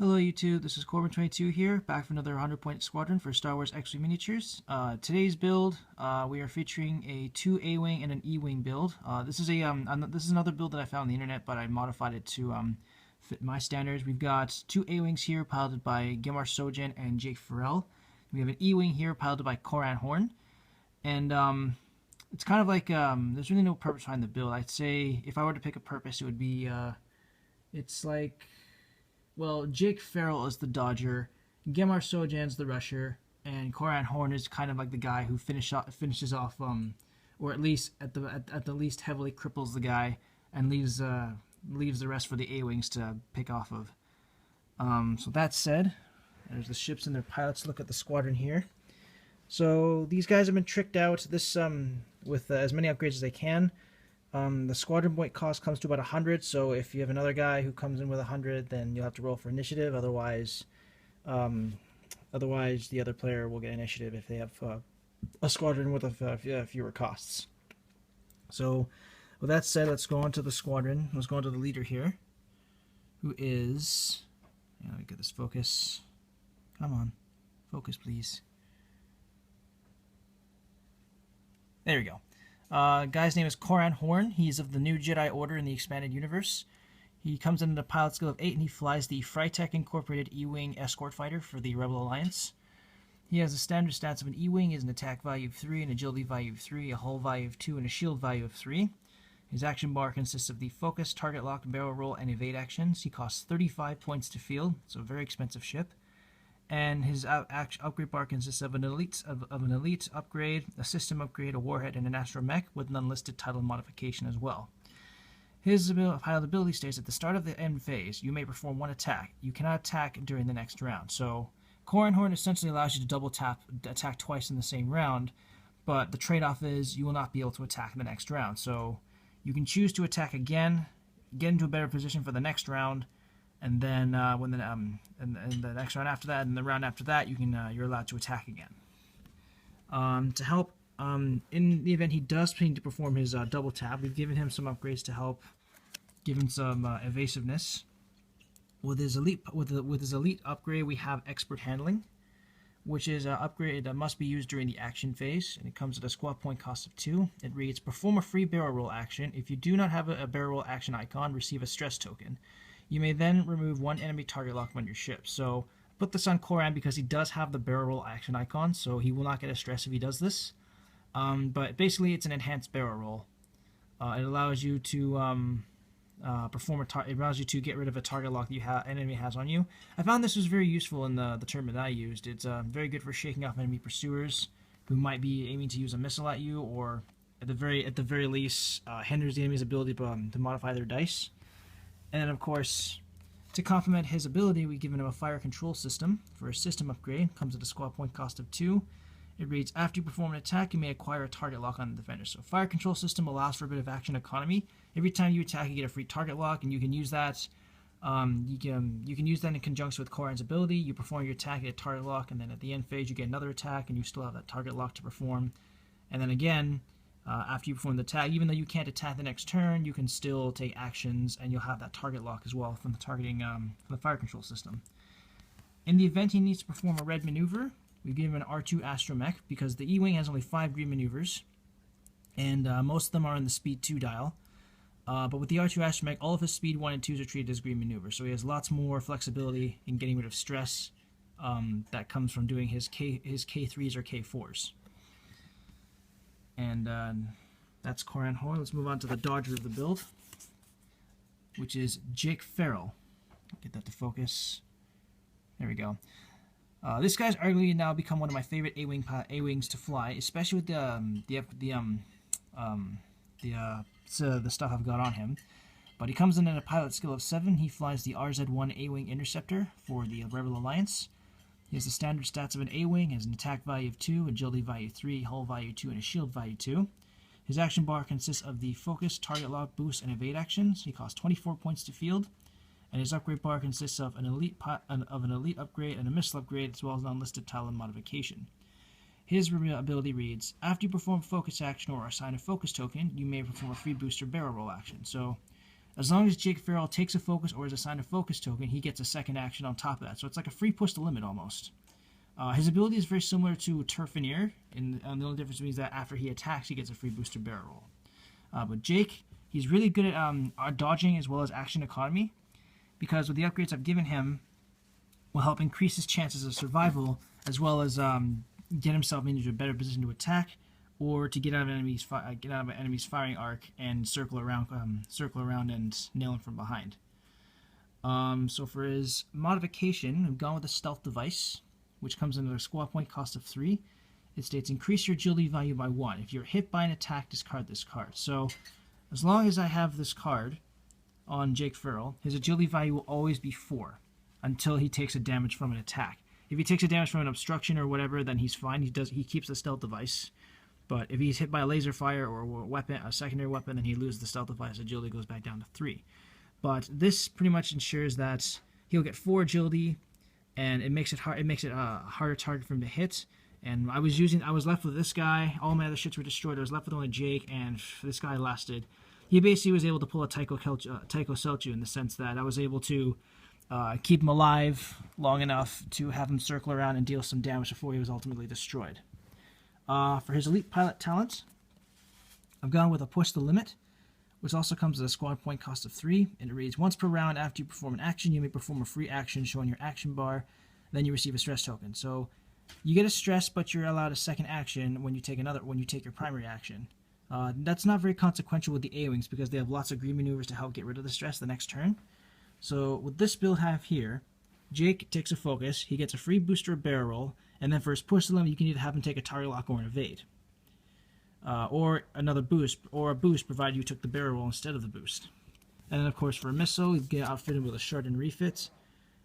Hello YouTube, this is Corran22 here, back for another 100-point squadron for Star Wars X-Wing miniatures. Today's build, we are featuring a 2 A-Wing and an E-Wing build. This is another build that I found on the internet, but I modified it to fit my standards. We've got 2 A-Wings here piloted by Gemmar, Sojan, and Jake Farrell. We have an E-Wing here piloted by Corran, and it's kind of like, there's really no purpose behind the build. I'd say, if I were to pick a purpose, it would be, it's like... Well, Jake Farrell is the dodger, Gemmar Sojan's the rusher, and Corran is kind of like the guy who finishes off, or at least at the least heavily cripples the guy and leaves the rest for the A-Wings to pick off of. So that said, there's the ships and their pilots. Look at the squadron here. So these guys have been tricked out this with as many upgrades as they can. The squadron point cost comes to about 100, so if you have another guy who comes in with 100, then you'll have to roll for initiative. Otherwise, the other player will get initiative if they have a squadron with fewer costs. So, with that said, let's go on to the squadron. Let's go on to the leader here, who is... Let me get this focus. Come on, focus, please. There we go. Guy's name is Corran. He's of the New Jedi Order in the expanded universe. He comes in at a pilot skill of 8, and he flies the Freitech Incorporated E-Wing escort fighter for the Rebel Alliance. He has the standard stats of an E-Wing, is an attack value of 3, an agility value of 3, a hull value of 2, and a shield value of 3. His action bar consists of the focus, target lock, barrel roll, and evade actions. He costs 35 points to field, so a very expensive ship. And his upgrade bar consists of an elite upgrade, a system upgrade, a warhead, and an Astromech with an unlisted title modification as well. His pilot ability states at the start of the end phase, you may perform one attack. You cannot attack during the next round. So Corran essentially allows you to double attack twice in the same round, but the trade-off is you will not be able to attack in the next round. So you can choose to attack again, get into a better position for the next round, and then when the next round after that and the round after that, you're allowed to attack again. To help, in the event he does need to perform his double tap, we've given him some upgrades to help give him some evasiveness. With his elite upgrade, we have expert handling, which is an upgrade that must be used during the action phase, and it comes at a squad point cost of 2. It reads: perform a free barrel roll action. If you do not have a barrel roll action icon, receive a stress token. You may then remove one enemy target lock on your ship. So I put this on Corran because he does have the barrel roll action icon, so he will not get a stress if he does this. But basically, it's an enhanced barrel roll. It allows you to it allows you to get rid of a target lock that enemy has on you. I found this was very useful in the tournament that I used. It's very good for shaking off enemy pursuers who might be aiming to use a missile at you, or at the very least hinders the enemy's ability to modify their dice. And then, of course, to complement his ability, we've given him a fire control system for a system upgrade. Comes at a squad point cost of 2. It reads: after you perform an attack, you may acquire a target lock on the defender. So fire control system allows for a bit of action economy. Every time you attack, you get a free target lock, and you can use that. You can use that in conjunction with Corran's ability. You perform your attack, you get a target lock, and then at the end phase, you get another attack, and you still have that target lock to perform. And then again, after you perform the attack, even though you can't attack the next turn, you can still take actions, and you'll have that target lock as well from the targeting from the fire control system. In the event he needs to perform a red maneuver, we give him an R2 Astromech because the E-Wing has only 5 green maneuvers, and most of them are in the speed 2 dial. But with the R2 Astromech, all of his speed 1 and 2s are treated as green maneuvers, so he has lots more flexibility in getting rid of stress that comes from doing his K3s or K4s. And that's Corran. Let's move on to the dodger of the build, which is Jake Farrell. Get that to focus. There we go. This guy's arguably now become one of my favorite A-Wings to fly, especially with the stuff I've got on him. But he comes in at a pilot skill of 7. He flies the RZ-1 A-Wing Interceptor for the Rebel Alliance. He has the standard stats of an A-Wing, has an attack value of 2, agility value 3, hull value 2, and a shield value 2. His action bar consists of the focus, target lock, boost, and evade actions. He costs 24 points to field. And his upgrade bar consists of an elite upgrade and a missile upgrade, as well as an unlisted title and modification. His ability reads: after you perform a focus action or assign a focus token, you may perform a free booster barrel roll action. So As long as Jake Farrell takes a focus or is assigned a focus token, he gets a second action on top of that. So it's like a free push to limit almost. His ability is very similar to Turfineer, and the only difference is that after he attacks, he gets a free booster barrel roll. But Jake, he's really good at dodging as well as action economy, because with the upgrades I've given him, will help increase his chances of survival, as well as get himself into a better position to attack, or to get out of an enemy's firing arc and circle around and nail him from behind. So for his modification, I've gone with a stealth device, which comes in at a squad point cost of 3. It states increase your agility value by 1. If you're hit by an attack, discard this card. So as long as I have this card on Jake Farrell, his agility value will always be 4 until he takes a damage from an attack. If he takes a damage from an obstruction or whatever, then he's fine. He keeps the stealth device. But if he's hit by a laser fire or a secondary weapon, then he loses the stealth device. Agility goes back down to 3. But this pretty much ensures that he'll get 4 agility, and it makes it a harder target for him to hit. And I was left with this guy. All my other shits were destroyed. I was left with only Jake, and this guy lasted. He basically was able to pull a Tycho Selchu in the sense that I was able to keep him alive long enough to have him circle around and deal some damage before he was ultimately destroyed. For his elite pilot talent, I've gone with a push the limit, which also comes at a squad point cost of 3, and it reads, once per round after you perform an action, you may perform a free action showing your action bar, then you receive a stress token. So you get a stress, but you're allowed a second action when you take your primary action. That's not very consequential with the A-Wings because they have lots of green maneuvers to help get rid of the stress the next turn. So with this build I have here, Jake takes a focus, he gets a free booster barrel roll, and then for his push the limit, you can either have him take a target lock or an evade. Or another boost, or a boost provided you took the barrel roll instead of the boost. And then of course for a missile, you get outfitted with a Chardaan Refit,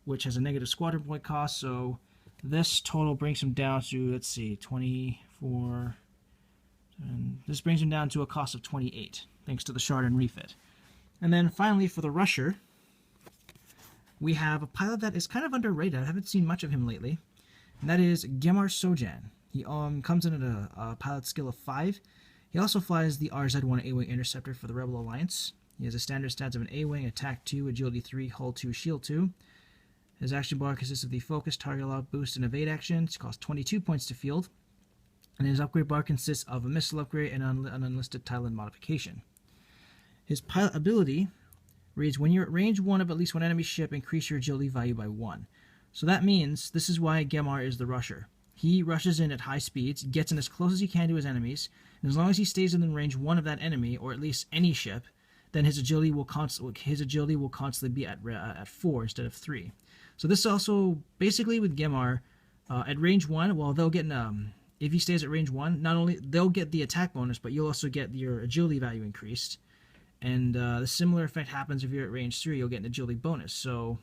which has a negative squadron point cost, so this total brings him down to, let's see, 24, and this brings him down to a cost of 28, thanks to the Chardaan Refit. And then finally for the Rusher, we have a pilot that is kind of underrated. I haven't seen much of him lately, and that is Gemmar Sojan. He comes in at a pilot skill of 5. He also flies the RZ-1 A-Wing Interceptor for the Rebel Alliance. He has a standard stats of an A-Wing, Attack 2, Agility 3, Hull 2, Shield 2. His action bar consists of the Focus, Target Lock, Boost, and Evade actions. It costs 22 points to field. And his upgrade bar consists of a missile upgrade and an unlisted Thailand modification. His pilot ability reads, when you're at range 1 of at least one enemy ship, increase your agility value by 1. So that means, this is why Gemmar is the Rusher. He rushes in at high speeds, gets in as close as he can to his enemies, and as long as he stays within range 1 of that enemy, or at least any ship, then his agility will constantly be at 4 instead of 3. So this also, basically with Gemmar, at range 1, well, they'll get, if he stays at range 1, not only, they'll get the attack bonus, but you'll also get your agility value increased. And the similar effect happens if you're at range 3, you'll get an agility bonus. So,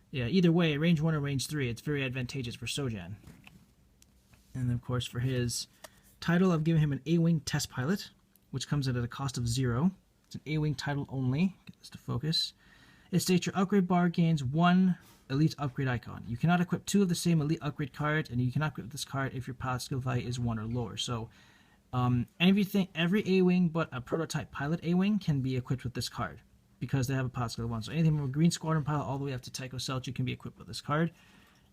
yeah, either way, at range 1 or range 3, it's very advantageous for Sojan. And then, of course, for his title, I've given him an A-Wing Test Pilot, which comes in at a cost of 0. It's an A-Wing title only. Get this to focus. It states your upgrade bar gains 1 elite upgrade icon. You cannot equip 2 of the same elite upgrade cards, and you cannot equip this card if your pilot skill value is 1 or lower. So, every A-Wing but a prototype pilot A-Wing can be equipped with this card because they have a pilot skill of 1. So anything from a green squadron pilot all the way up to Tycho Selchu can be equipped with this card.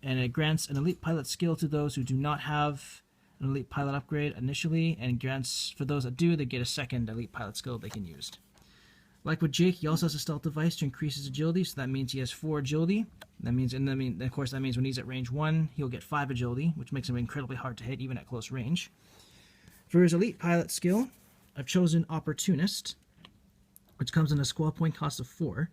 And it grants an elite pilot skill to those who do not have an elite pilot upgrade initially, and grants, for those that do, they get a second elite pilot skill they can use. Like with Jake, he also has a stealth device to increase his agility, so that means he has 4 agility. That means when he's at range 1, he'll get 5 agility, which makes him incredibly hard to hit even at close range. For his elite pilot skill, I've chosen Opportunist, which comes in a squad point cost of 4,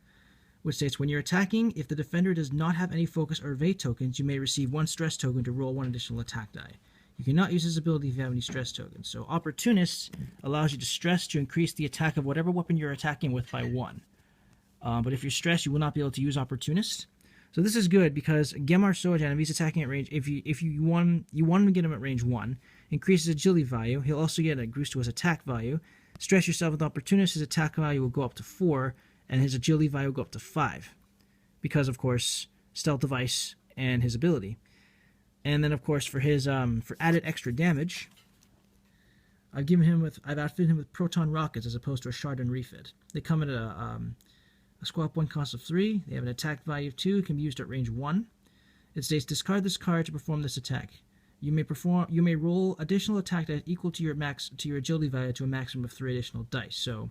which states, when you're attacking, if the defender does not have any focus or evade tokens, you may receive 1 stress token to roll 1 additional attack die. You cannot use his ability if you have any stress tokens. So Opportunist allows you to stress to increase the attack of whatever weapon you're attacking with by 1. But if you're stressed, you will not be able to use Opportunist. So this is good because Gemmar Sojan, if he's attacking at range, if you want to get him at range 1, increase his agility value. He'll also get a boost to his attack value. Stress yourself with Opportunist, his attack value will go up to 4, and his agility value will go up to 5. Because, of course, stealth device and his ability. And then, of course, for his for added extra damage, I've outfitted him with Proton rockets as opposed to a Chardaan refit. They come at a squad point cost of 3. They have an attack value of 2. Can be used at range 1. It states discard this card to perform this attack. You may roll additional attack dice equal to your agility value to a maximum of 3 additional dice. So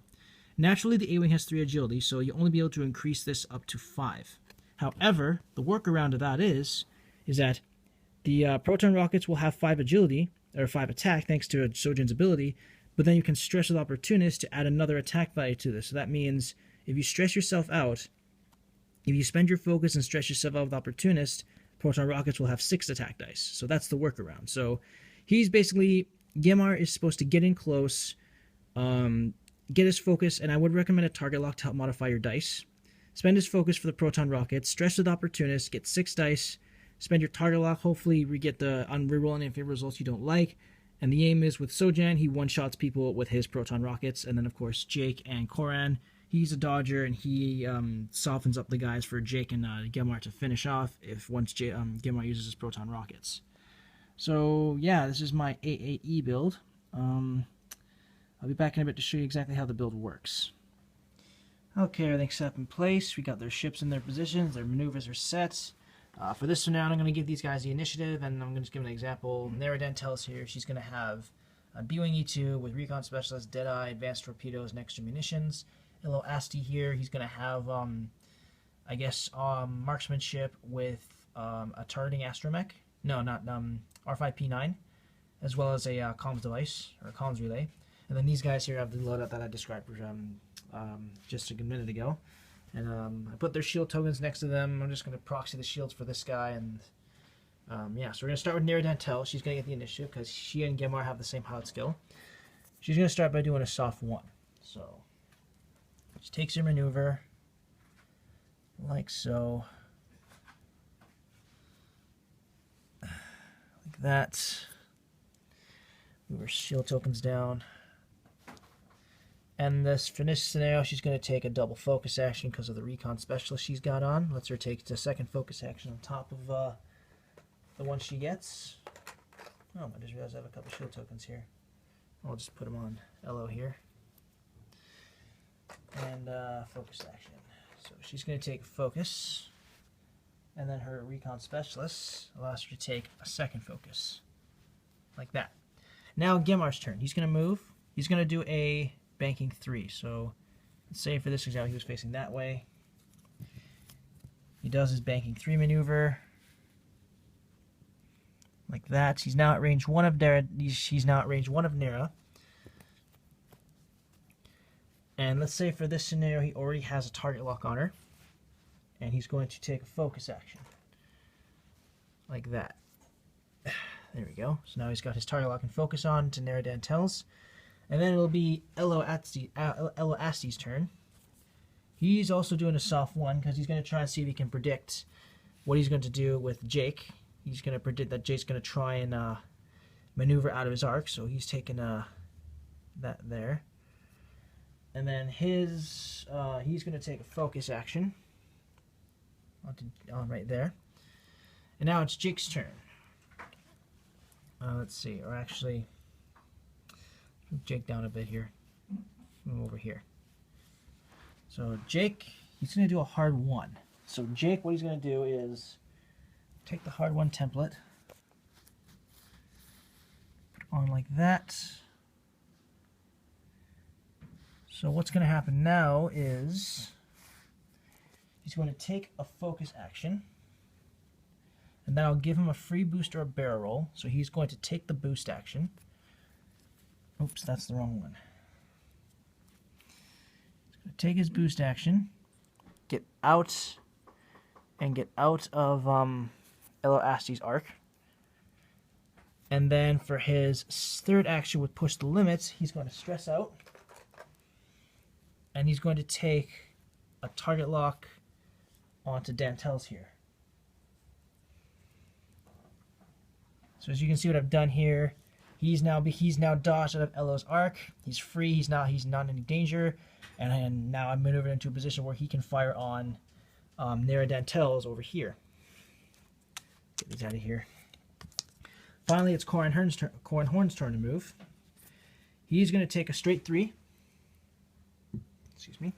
naturally the A-Wing has 3 agility, so you'll only be able to increase this up to 5. However, the workaround of that is that the Proton rockets will have 5 agility, or 5 attack, thanks to Sojan's ability, but then you can stress with Opportunist to add another attack value to this. So that means if you stress yourself out, if you spend your focus and stress yourself out with Opportunist, Proton rockets will have 6 attack dice. So that's the workaround. So he's basically, Gemmar is supposed to get in close, get his focus, and I would recommend a target lock to help modify your dice. Spend his focus for the Proton rockets, stress with Opportunist, get 6 dice, spend your target lock, hopefully we get the unrerolling if results you don't like. And the aim is with Sojan, he one-shots people with his Proton rockets. And then, of course, Jake and Corran, he's a dodger, and he softens up the guys for Jake and Gemmar to finish off once Gemmar uses his Proton rockets. So, yeah, this is my AAE build. I'll be back in a bit to show you exactly how the build works. Okay, everything's set up in place. We got their ships in their positions. Their maneuvers are set. For this one now, I'm going to give these guys the initiative, and I'm going to give an example. Chardaan tells here she's going to have a B-Wing E2 with Recon Specialist, Deadeye, Advanced Torpedoes, and extra munitions. Hello, Asti here. He's going to have, I guess, marksmanship with a targeting Astromech. No, not R5P9, as well as a comms device, or a comms relay. And then these guys here have the loadout that I described just a minute ago. And I put their shield tokens next to them. I'm just going to proxy the shields for this guy. And yeah, so we're going to start with Chardaan. She's going to get the initiative because she and Gemmar have the same pilot skill. She's going to start by doing a soft 1. So she takes her maneuver like so. Like that. Move her shield tokens down. And for this scenario, she's going to take a double focus action because of the Recon Specialist she's got on. Lets her take the second focus action on top of the one she gets. Oh, I just realized I have a couple shield tokens here. I'll just put them on LO here. And focus action. So she's going to take focus. And then her Recon Specialist allows her to take a second focus. Like that. Now Gemmar's turn. He's going to move. He's going to do a banking 3. So let's say for this example he was facing that way. He does his banking 3 maneuver like that. He's now at range 1 of Nera. And let's say for this scenario he already has a target lock on her, and he's going to take a focus action like that. There we go. So now he's got his target lock and focus on to Chardaan tells. And then it'll be Elo Asti's turn. He's also doing a soft 1 because he's going to try and see if he can predict what he's going to do with Jake. He's going to predict that Jake's going to try and maneuver out of his arc, so he's taking that there. And then he's going to take a focus action on right there. And now it's Jake's turn. Let's see, or actually, move Jake down a bit here. Move over here. So Jake, he's going to do a hard 1. So Jake, what he's going to do is take the hard 1 template, put it on like that. So what's going to happen now is he's going to take a focus action, and then I'll give him a free boost or a barrel roll. So he's going to take the boost action. Oops, that's the wrong one. He's going to take his boost action, get out of Elo Asti's arc. And then for his third action with push the limits, he's going to stress out. And he's going to take a target lock onto Dantel's here. So as you can see what I've done here, he's now dodged out of Elo's arc. He's free. He's not in any danger. And now I'm maneuvered into a position where he can fire on Chardaan tells over here. Get these out of here. Finally, it's Corran Horn's turn to move. He's going to take a straight 3. Excuse me.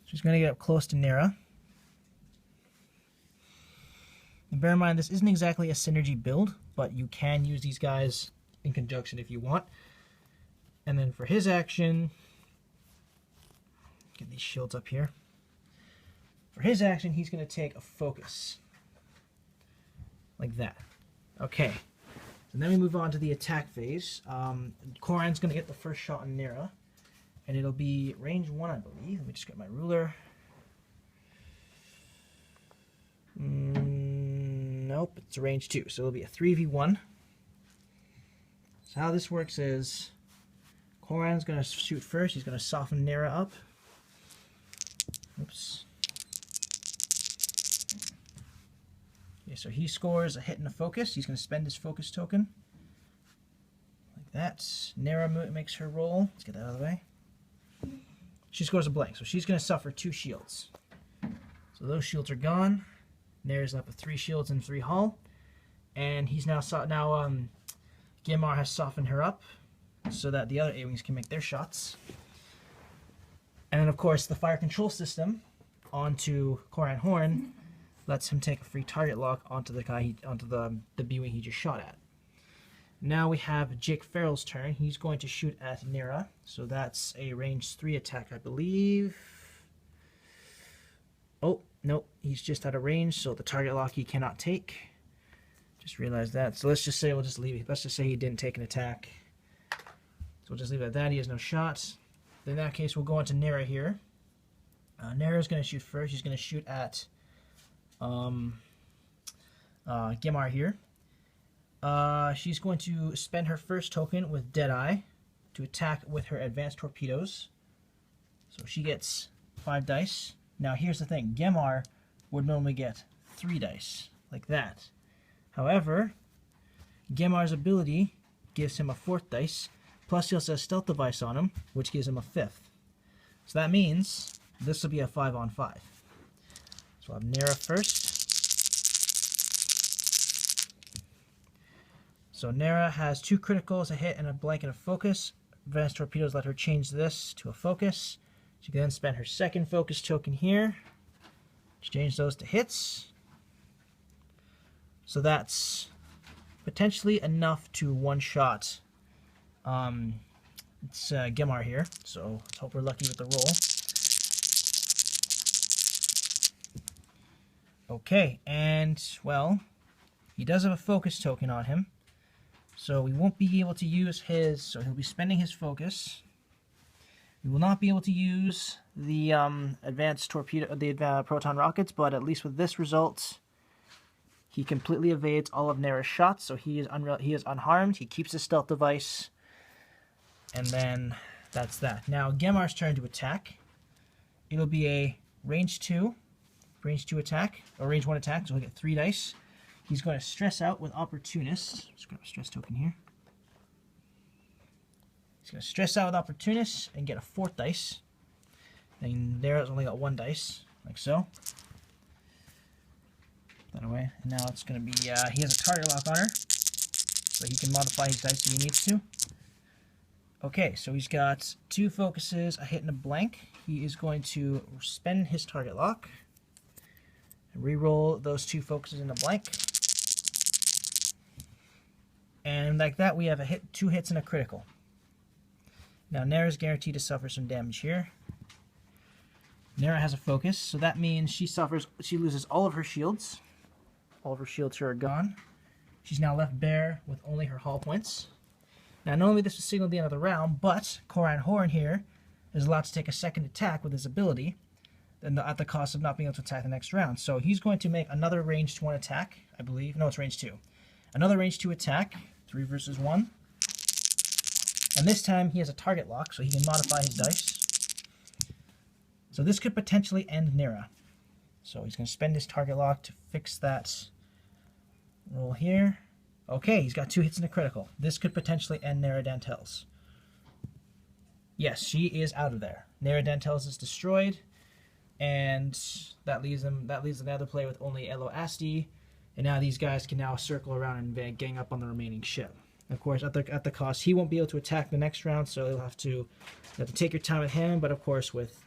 She's going to get up close to Nera. And bear in mind, this isn't exactly a synergy build, but you can use these guys in conjunction if you want. And then for his action, get these shields up here. For his action, he's going to take a focus. Like that. Okay. And then we move on to the attack phase. Corran's going to get the first shot on Nera. And it'll be range 1, I believe. Let me just get my ruler. Nope, it's a range 2. So it'll be a 3v1. So how this works is Corran's going to shoot first. He's going to soften Nera up. Oops. Okay, so he scores a hit and a focus. He's going to spend his focus token. Like that. Nera makes her roll. Let's get that out of the way. She scores a blank, so she's going to suffer 2 shields. So those shields are gone. Nera's left with 3 shields and 3 hull. And he's now Gemmar has softened her up so that the other A-Wings can make their shots. And then, of course, the fire control system onto Corran Horn lets him take a free target lock onto the B-Wing he just shot at. Now we have Jake Farrell's turn. He's going to shoot at Nera. So that's a range 3 attack, I believe. Oh, nope. He's just out of range, so the target lock he cannot take. Just realized that. So let's just say we'll just leave it. Let's just say he didn't take an attack. So we'll just leave it at that. He has no shot. In that case, we'll go on to Nera here. Nera's going to shoot first. He's going to shoot at Gemmar here. She's going to spend her first token with Deadeye to attack with her advanced torpedoes. So she gets 5 dice. Now here's the thing. Gemmar would normally get 3 dice, like that. However, Gemmar's ability gives him a 4th dice, plus he also has stealth device on him, which gives him a 5th. So that means this will be a 5-on-5. So we'll have Nera first. So Nera has 2 criticals, a hit, and a blank and a focus. Advanced torpedoes let her change this to a focus. She can then spend her second focus token here. Change those to hits. So that's potentially enough to one-shot Gemmar here. So let's hope we're lucky with the roll. Okay, and, well, he does have a focus token on him. So we won't be able to use his, so he'll be spending his focus. We will not be able to use the advanced torpedo, the proton rockets, but at least with this result, he completely evades all of Nera's shots, so he is unharmed. He keeps his stealth device, and then that's that. Now Gemmar's turn to attack. It'll be a range 2 attack, or range 1 attack, so he'll get 3 dice. He's going to stress out with Opportunist. Just grab a stress token here. He's going to stress out with Opportunist and get a 4th dice. And Nera's only got 1 dice, like so. Put that away. And now it's going to be, he has a target lock on her, so he can modify his dice if he needs to. Okay, so he's got 2 focuses, a hit and a blank. He is going to spend his target lock and re-roll those 2 focuses in a blank. And like that, we have a hit, 2 hits and a critical. Now Nera's guaranteed to suffer some damage here. Nera has a focus, so that means she loses all of her shields. All of her shields here are gone. She's now left bare with only her hull points. Now normally this would signal the end of the round, but Corran Horn here is allowed to take a second attack with his ability, at the cost of not being able to attack the next round. So he's going to make another ranged 1 attack, I believe. No, it's range 2. Another range 2 attack, 3 versus 1. And this time he has a target lock, so he can modify his dice. So this could potentially end Nera. So he's going to spend his target lock to fix that roll here. Okay, he's got 2 hits and a critical. This could potentially end Nera Dantel's. Yes, she is out of there. Nera Dantel's is destroyed, and that leaves the other player with only Elo Asti. And now these guys can now circle around and gang up on the remaining ship. Of course, at the cost, he won't be able to attack the next round, so you'll have to take your time with him. But of course, with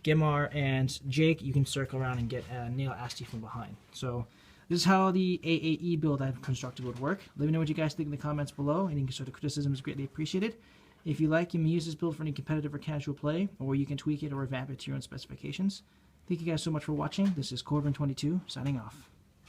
Gemmar and Jake, you can circle around and get nail Asti from behind. So this is how the AAE build I've constructed would work. Let me know what you guys think in the comments below. Any sort of criticism is greatly appreciated. If you like, you may use this build for any competitive or casual play, or you can tweak it or revamp it to your own specifications. Thank you guys so much for watching. This is Corran22 signing off.